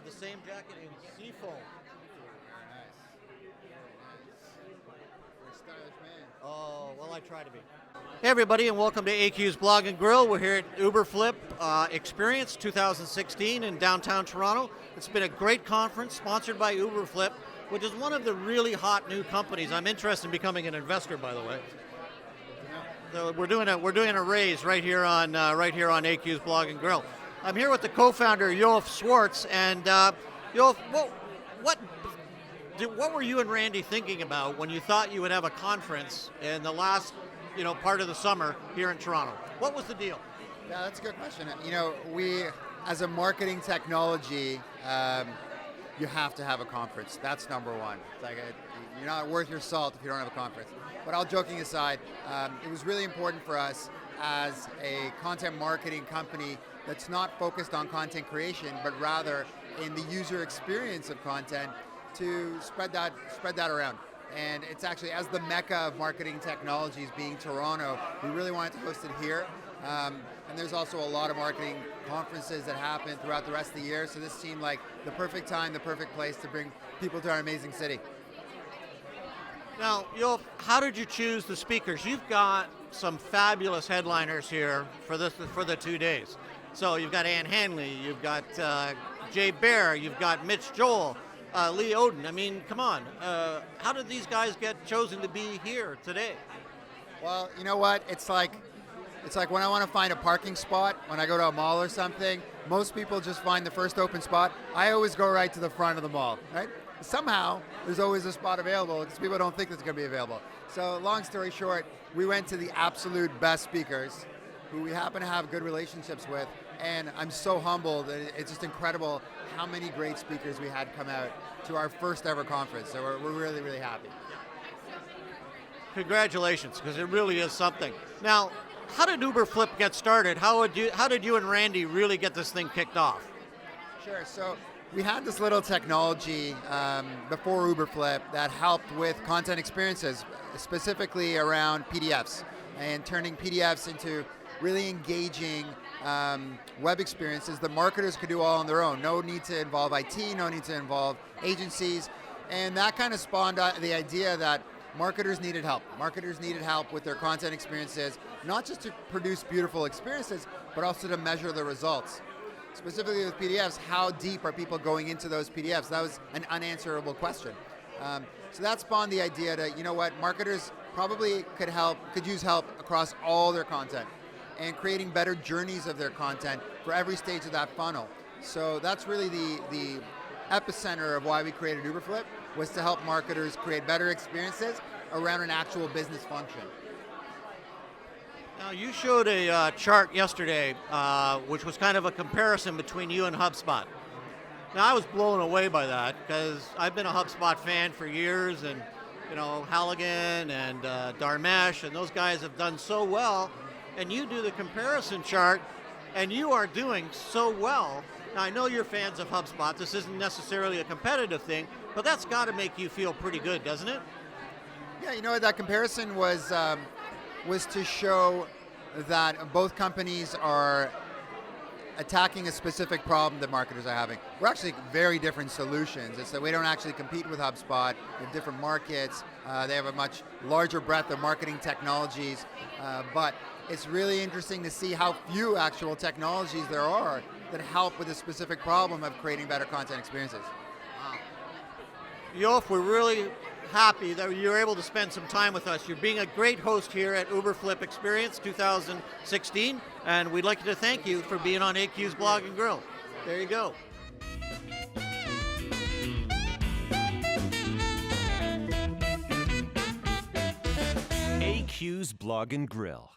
have the same jacket in seafoam. Very nice. Very nice. Very stylish man. Oh, well, I try to be. Hey, everybody, and welcome to AQ's Blog and Grill. We're here at Uberflip Experience 2016 in downtown Toronto. It's been a great conference sponsored by Uberflip, which is one of the really hot new companies. I'm interested in becoming an investor, by the way. So we're doing a raise right here on AQ's Blog and Grill. I'm here with the co-founder Yoav Schwartz, and Yoav, what were you and Randy thinking about when you thought you would have a conference in the last, part of the summer here in Toronto? What was the deal? Yeah, that's a good question. We, as a marketing technology, you have to have a conference. That's number one. It's like you're not worth your salt if you don't have a conference. But all joking aside, it was really important for us as a content marketing company that's not focused on content creation, but rather in the user experience of content, to spread that around. And it's actually, as the mecca of marketing technologies being Toronto, we really wanted to host it here. And there's also a lot of marketing conferences that happen throughout the rest of the year, so this seemed like the perfect time, the perfect place to bring people to our amazing city. Now, Yoav, how did you choose the speakers? You've got some fabulous headliners here for the 2 days. So you've got Ann Hanley, you've got Jay Baer, you've got Mitch Joel, Lee Odin. I mean, come on. How did these guys get chosen to be here today? Well, you know what? It's like when I want to find a parking spot, when I go to a mall or something, most people just find the first open spot. I always go right to the front of the mall, right? Somehow, there's always a spot available because people don't think it's going to be available. So long story short, we went to the absolute best speakers who we happen to have good relationships with, and I'm so humbled. It's just incredible how many great speakers we had come out to our first ever conference. So we're really, really happy. Congratulations, because it really is something. Now, how did Uberflip get started? How did you and Randy really get this thing kicked off? Sure. So we had this little technology before Uberflip that helped with content experiences, specifically around PDFs, and turning PDFs into really engaging web experiences that marketers could do all on their own. No need to involve IT, no need to involve agencies, and that kind of spawned the idea that marketers needed help. Marketers needed help with their content experiences, not just to produce beautiful experiences, but also to measure the results. Specifically with PDFs, how deep are people going into those PDFs? That was an unanswerable question. So that spawned the idea that, marketers probably could use help across all their content and creating better journeys of their content for every stage of that funnel. So that's really the epicenter of why we created Uberflip, was to help marketers create better experiences around an actual business function. Now, you showed a chart yesterday, which was kind of a comparison between you and HubSpot. Now, I was blown away by that because I've been a HubSpot fan for years, and Halligan and Dharmesh, and those guys have done so well. And you do the comparison chart, and you are doing so well. Now, I know you're fans of HubSpot. This isn't necessarily a competitive thing, but that's got to make you feel pretty good, doesn't it? Yeah, that comparison was to show that both companies are attacking a specific problem that marketers are having. We're actually very different solutions. It's that we don't actually compete with HubSpot. We have different markets. They have a much larger breadth of marketing technologies, but it's really interesting to see how few actual technologies there are that help with a specific problem of creating better content experiences. Wow. Yoav, we're really happy that you're able to spend some time with us. You're being a great host here at Uberflip Experience 2016, and we'd like to thank you for being on AQ's Blog and Grill. There you go. AQ's Blog and Grill.